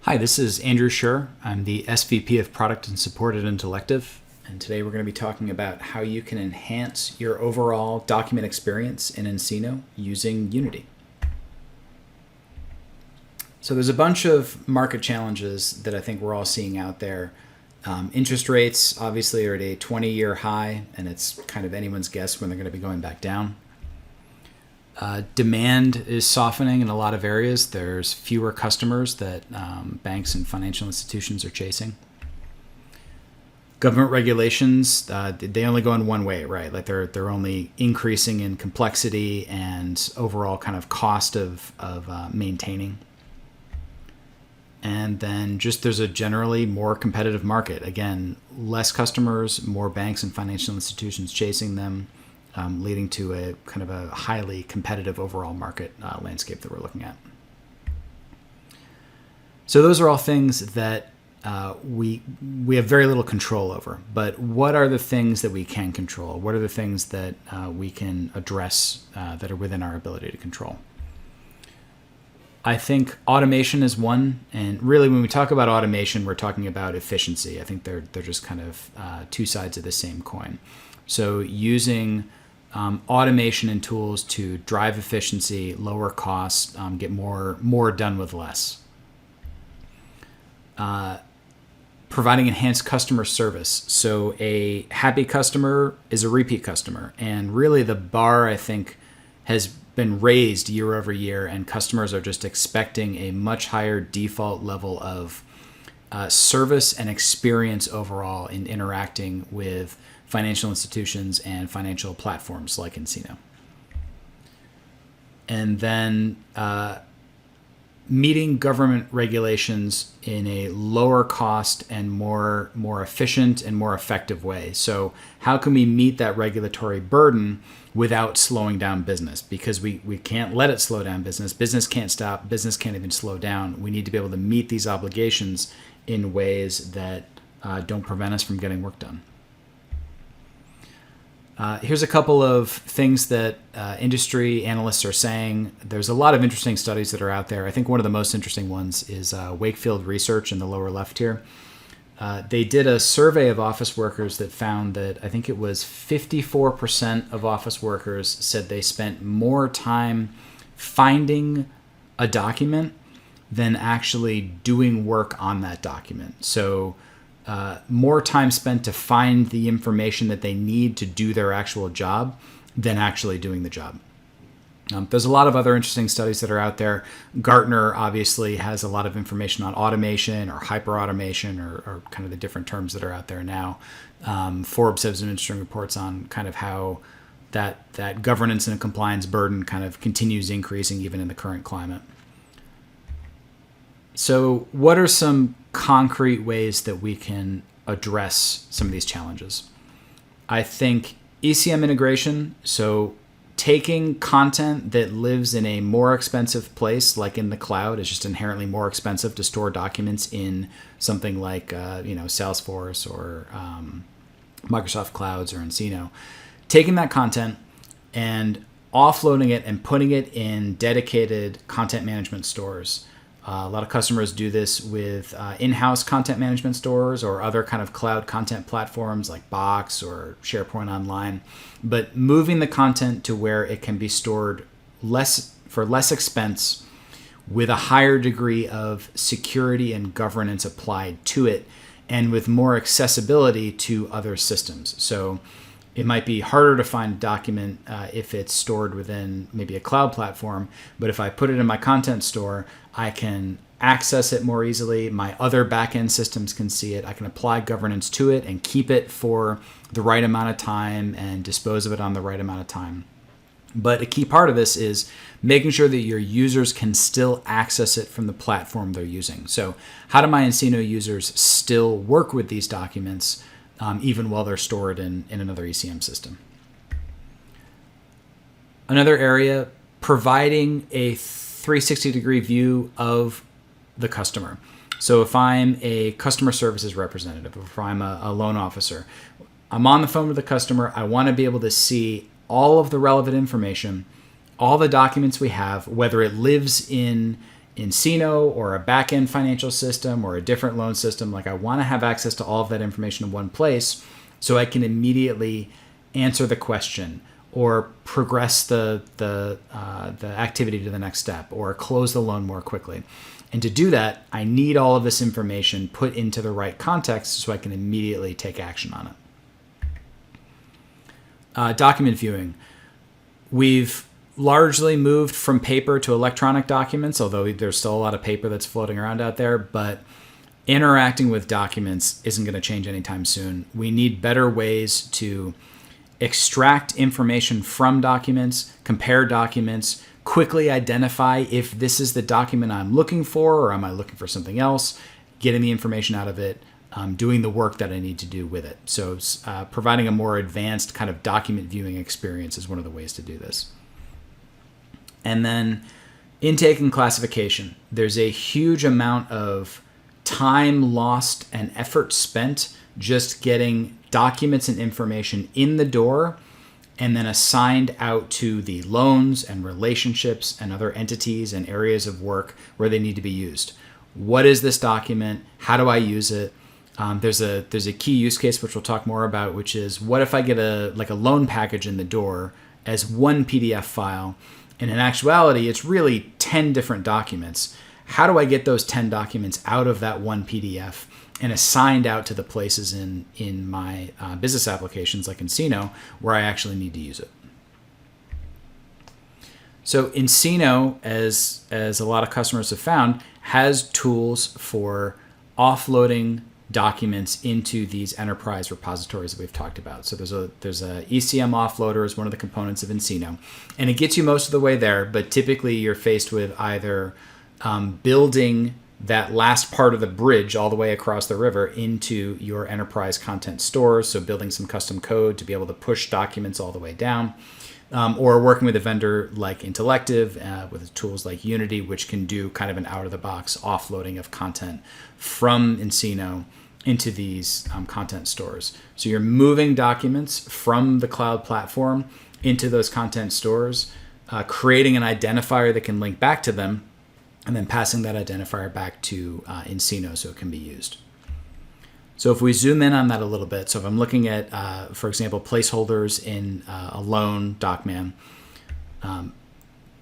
Hi, this is Andrew Schur. I'm the SVP of Product and Support at Intellective, and today we're going to be talking about how you can enhance your overall document experience in nCino using Unity. So there's a bunch of market challenges that I think we're all seeing out there. Interest rates obviously are at a 20-year high, and it's kind of anyone's guess when they're going to be going back down. Demand is softening in a lot of areas. There's fewer customers that banks and financial institutions are chasing. Government regulations, they only go in one way, right? Like they're only increasing in complexity and overall kind of cost of maintaining. And then just there's a generally more competitive market. Again, less customers, more banks and financial institutions chasing them. Leading to a kind of a highly competitive overall market landscape that we're looking at. So those are all things that we have very little control over. But what are the things that we can control? What are the things that we can address that are within our ability to control? I think automation is one, and really when we talk about automation, we're talking about efficiency. I think they're just kind of two sides of the same coin. So using automation and tools to drive efficiency, lower costs, get more done with less. Providing enhanced customer service. So a happy customer is a repeat customer. And really the bar, I think, has been raised year over year, and customers are just expecting a much higher default level of service and experience overall in interacting with financial institutions and financial platforms like nCino. And then meeting government regulations in a lower cost and more efficient and more effective way. So how can we meet that regulatory burden without slowing down business? Because we can't let it slow down business. Business can't stop. Business can't even slow down. We need to be able to meet these obligations in ways that don't prevent us from getting work done. Here's a couple of things that industry analysts are saying. There's a lot of interesting studies that are out there. I think one of the most interesting ones is Wakefield Research in the lower left here. They did a survey of office workers that found that I think it was 54% of office workers said they spent more time finding a document than actually doing work on that document. So more time spent to find the information that they need to do their actual job than actually doing the job. There's a lot of other interesting studies that are out there. Gartner obviously has a lot of information on automation or hyper-automation or kind of the different terms that are out there now. Forbes has some interesting reports on kind of how that governance and compliance burden kind of continues increasing even in the current climate. So what are some concrete ways that we can address some of these challenges? I think ECM integration, so taking content that lives in a more expensive place, like in the cloud, is just inherently more expensive to store documents in something like Salesforce or Microsoft Clouds or nCino. Taking that content and offloading it and putting it in dedicated content management stores. A lot of customers do this with in-house content management stores or other kind of cloud content platforms like Box or SharePoint Online. But moving the content to where it can be stored for less expense with a higher degree of security and governance applied to it and with more accessibility to other systems. So it might be harder to find a document if it's stored within maybe a cloud platform, but if I put it in my content store, I can access it more easily. My other backend systems can see it. I can apply governance to it and keep it for the right amount of time and dispose of it on the right amount of time. But a key part of this is making sure that your users can still access it from the platform they're using. So how do my nCino users still work with these documents even while they're stored in another ECM system? Another area, providing a 360-degree view of the customer. So if I'm a customer services representative, or if I'm a loan officer, I'm on the phone with the customer. I want to be able to see all of the relevant information, all the documents we have, whether it lives in nCino or a back-end financial system or a different loan system. Like I want to have access to all of that information in one place so I can immediately answer the question or progress the activity to the next step or close the loan more quickly. And to do that, I need all of this information put into the right context so I can immediately take action on it. Document viewing. We've largely moved from paper to electronic documents, although there's still a lot of paper that's floating around out there, but interacting with documents isn't going to change anytime soon. We need better ways to extract information from documents, compare documents, quickly identify if this is the document I'm looking for or am I looking for something else, getting the information out of it, doing the work that I need to do with it. So providing a more advanced kind of document viewing experience is one of the ways to do this. And then intake and classification. There's a huge amount of time lost and effort spent just getting documents and information in the door and then assigned out to the loans and relationships and other entities and areas of work where they need to be used. What is this document? How do I use it? There's a key use case which we'll talk more about, which is what if I get a loan package in the door as one PDF file, and in actuality it's really 10 different documents. How do I get those 10 documents out of that one PDF and assigned out to the places in my business applications like nCino where I actually need to use it? So nCino, as a lot of customers have found, has tools for offloading documents into these enterprise repositories that we've talked about. So there's a ECM offloader as one of the components of nCino, and it gets you most of the way there, but typically you're faced with either building that last part of the bridge all the way across the river into your enterprise content stores, so building some custom code to be able to push documents all the way down, or working with a vendor like Intellective with tools like Unity, which can do kind of an out-of-the-box offloading of content from nCino into these content stores. So you're moving documents from the cloud platform into those content stores, creating an identifier that can link back to them, and then passing that identifier back to nCino so it can be used. So if we zoom in on that a little bit, so if I'm looking at, for example, placeholders in a loan DocMan,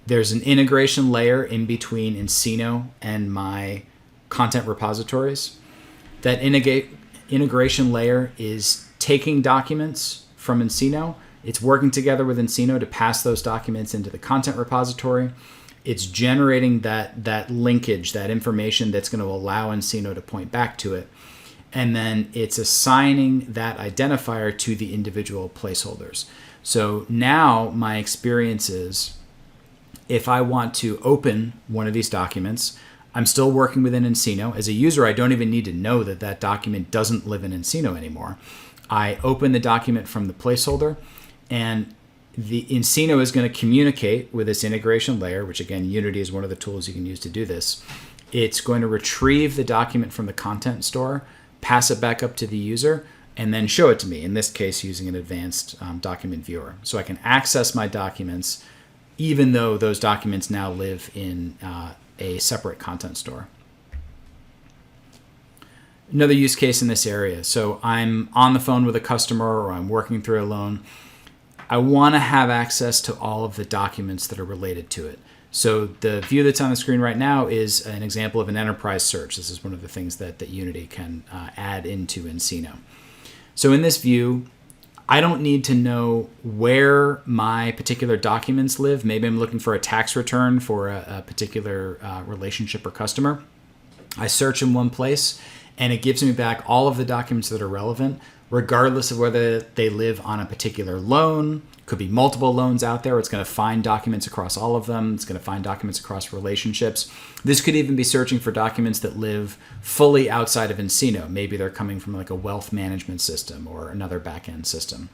there's an integration layer in between nCino and my content repositories. That integration layer is taking documents from nCino. It's working together with nCino to pass those documents into the content repository. It's generating that linkage, that information that's going to allow nCino to point back to it. And then it's assigning that identifier to the individual placeholders. So now my experience is, if I want to open one of these documents, I'm still working within nCino. As a user, I don't even need to know that that document doesn't live in nCino anymore. I open the document from the placeholder, and the nCino is going to communicate with this integration layer, which again, Unity is one of the tools you can use to do this. It's going to retrieve the document from the content store, pass it back up to the user, and then show it to me, in this case using an advanced document viewer. So I can access my documents even though those documents now live in a separate content store. Another use case in this area. So I'm on the phone with a customer or I'm working through a loan. I want to have access to all of the documents that are related to it. So the view that's on the screen right now is an example of an enterprise search. This is one of the things that Unity can add into nCino. So in this view, I don't need to know where my particular documents live. Maybe I'm looking for a tax return for a particular relationship or customer. I search in one place, and it gives me back all of the documents that are relevant, regardless of whether they live on a particular loan. Could be multiple loans out there. It's going to find documents across all of them. It's going to find documents across relationships. This could even be searching for documents that live fully outside of nCino. Maybe they're coming from like a wealth management system or another back-end system.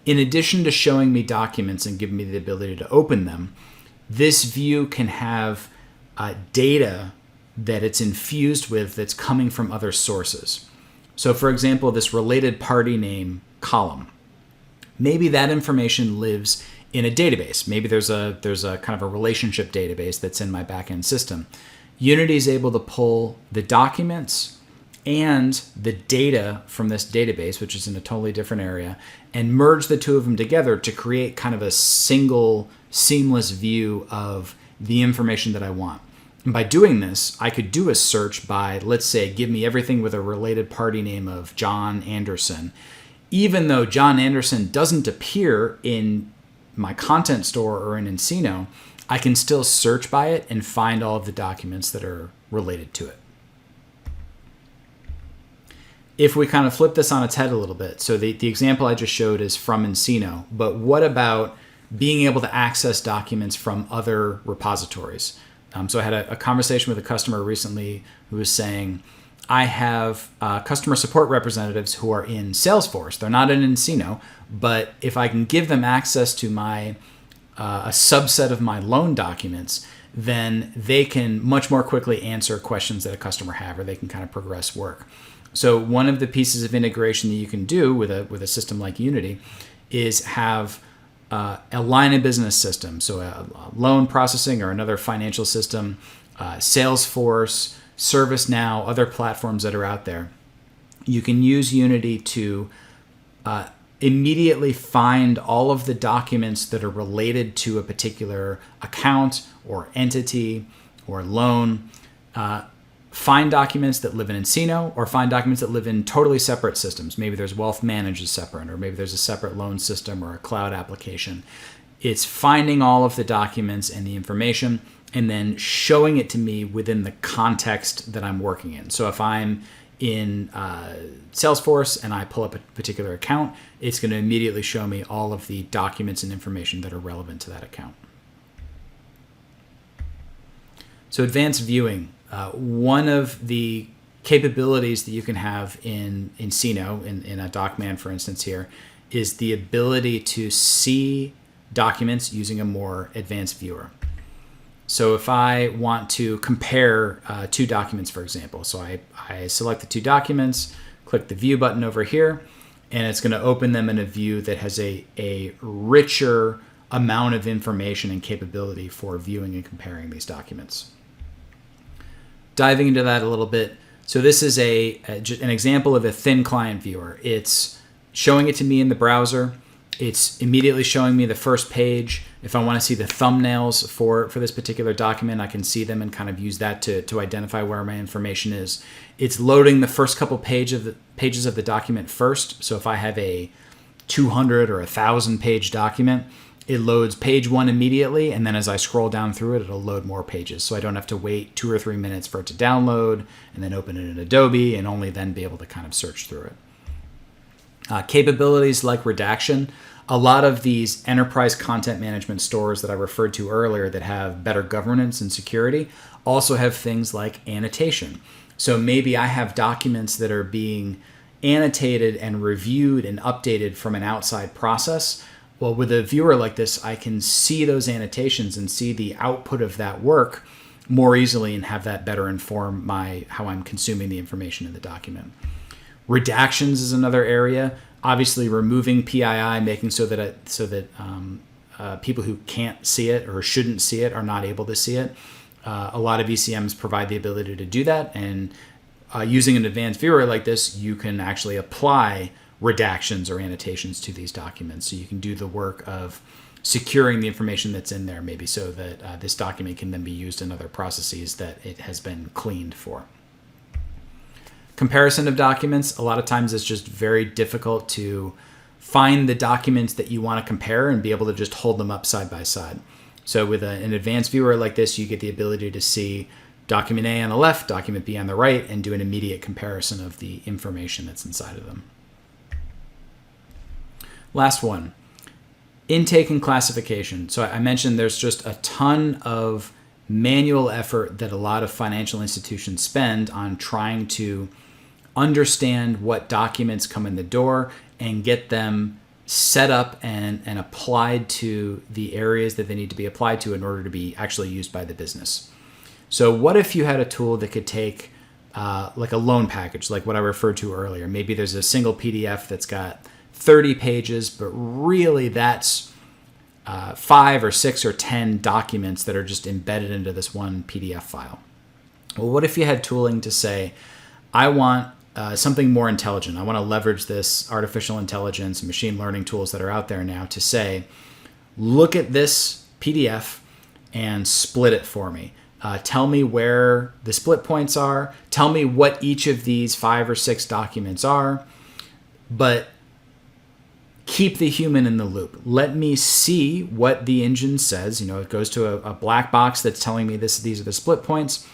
In addition to showing me documents and giving me the ability to open them, this view can have data that it's infused with that's coming from other sources. So for example, this related party name column, maybe that information lives in a database. Maybe there's a kind of a relationship database that's in my backend system. Unity is able to pull the documents and the data from this database, which is in a totally different area, and merge the two of them together to create kind of a single seamless view of the information that I want. And by doing this, I could do a search by, let's say, give me everything with a related party name of John Anderson. Even though John Anderson doesn't appear in my content store or in nCino, I can still search by it and find all of the documents that are related to it. If we kind of flip this on its head a little bit, so the example I just showed is from nCino, but what about being able to access documents from other repositories? So I had a conversation with a customer recently who was saying, I have customer support representatives who are in Salesforce. They're not in nCino, but if I can give them access to my a subset of my loan documents, then they can much more quickly answer questions that a customer have, or they can kind of progress work. So one of the pieces of integration that you can do with a system like Unity is have a line of business system, so a loan processing or another financial system, Salesforce, ServiceNow, other platforms that are out there. You can use Unity to immediately find all of the documents that are related to a particular account or entity or loan. Find documents that live in nCino, or find documents that live in totally separate systems. Maybe there's Wealth Managed separate, or maybe there's a separate loan system or a cloud application. It's finding all of the documents and the information and then showing it to me within the context that I'm working in. So if I'm in Salesforce and I pull up a particular account, it's going to immediately show me all of the documents and information that are relevant to that account. So advanced viewing. One of the capabilities that you can have in nCino, in a DocMan, for instance, here, is the ability to see documents using a more advanced viewer. So if I want to compare two documents, for example, so I select the two documents, click the view button over here, and it's going to open them in a view that has a richer amount of information and capability for viewing and comparing these documents. Diving into that a little bit, so this is an example of a thin client viewer. It's showing it to me in the browser. It's immediately showing me the first page. If I want to see the thumbnails for this particular document, I can see them and kind of use that to identify where my information is. It's loading the first couple pages of the document first. So if I have a 200 or 1,000 page document, it loads page one immediately, and then as I scroll down through it, it'll load more pages. So I don't have to wait 2 or 3 minutes for it to download and then open it in Adobe and only then be able to kind of search through it. Capabilities like redaction. A lot of these enterprise content management stores that I referred to earlier that have better governance and security also have things like annotation. So maybe I have documents that are being annotated and reviewed and updated from an outside process. Well, with a viewer like this, I can see those annotations and see the output of that work more easily and have that better inform how I'm consuming the information in the document. Redactions is another area. Obviously, removing PII, making so that people who can't see it or shouldn't see it are not able to see it. A lot of ECMs provide the ability to do that, and using an advanced viewer like this, you can actually apply redactions or annotations to these documents. So you can do the work of securing the information that's in there, maybe so that this document can then be used in other processes that it has been cleaned for. Comparison of documents. A lot of times it's just very difficult to find the documents that you want to compare and be able to just hold them up side by side. So with an advanced viewer like this, you get the ability to see document A on the left, document B on the right, and do an immediate comparison of the information that's inside of them. Last one, intake and classification. So I mentioned there's just a ton of manual effort that a lot of financial institutions spend on trying to understand what documents come in the door and get them set up and applied to the areas that they need to be applied to in order to be actually used by the business. So what if you had a tool that could take like a loan package, like what I referred to earlier? Maybe there's a single PDF that's got 30 pages, but really that's 5 or 6 or 10 documents that are just embedded into this one PDF file. Well, what if you had tooling to say, I want something more intelligent. I want to leverage this artificial intelligence and machine learning tools that are out there now to say, look at this PDF and split it for me. Tell me where the split points are. Tell me what each of these 5 or 6 documents are. But keep the human in the loop. Let me see what the engine says. It goes to a black box that's telling me these are the split points,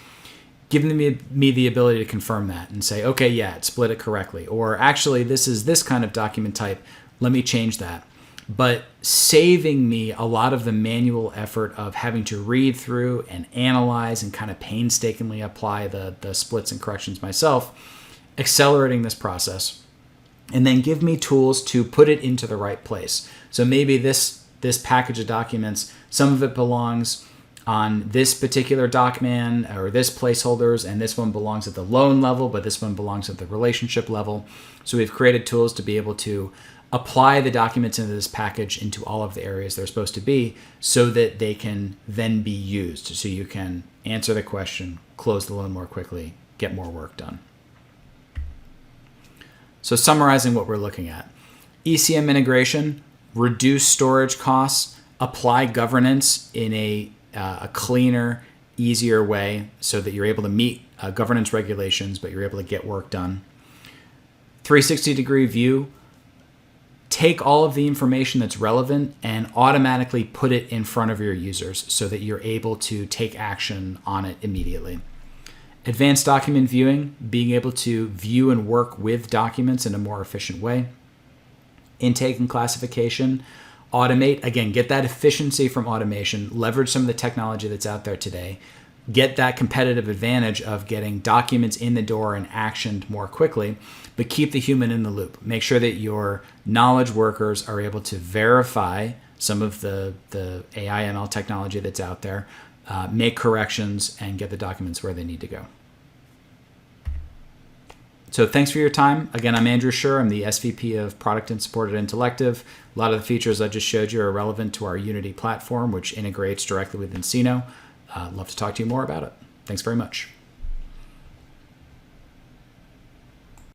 giving me the ability to confirm that and say, okay, yeah, it split it correctly. Or actually, this is this kind of document type. Let me change that. But saving me a lot of the manual effort of having to read through and analyze and kind of painstakingly apply the splits and corrections myself, accelerating this process. And then give me tools to put it into the right place. So maybe this package of documents, some of it belongs on this particular docman or this placeholders, and this one belongs at the loan level, but this one belongs at the relationship level. So we've created tools to be able to apply the documents into this package into all of the areas they're supposed to be so that they can then be used. So you can answer the question, close the loan more quickly, get more work done. So summarizing what we're looking at, ECM integration, reduce storage costs, apply governance in a cleaner, easier way so that you're able to meet governance regulations, but you're able to get work done. 360-degree view, take all of the information that's relevant and automatically put it in front of your users so that you're able to take action on it immediately. Advanced document viewing, being able to view and work with documents in a more efficient way. Intake and classification, automate. Again, get that efficiency from automation, leverage some of the technology that's out there today, get that competitive advantage of getting documents in the door and actioned more quickly, but keep the human in the loop. Make sure that your knowledge workers are able to verify some of the AI ML technology that's out there, make corrections, and get the documents where they need to go. So thanks for your time. Again, I'm Andrew Schur. I'm the SVP of Product and Support at Intellective. A lot of the features I just showed you are relevant to our Unity platform, which integrates directly with nCino. Love to talk to you more about it. Thanks very much.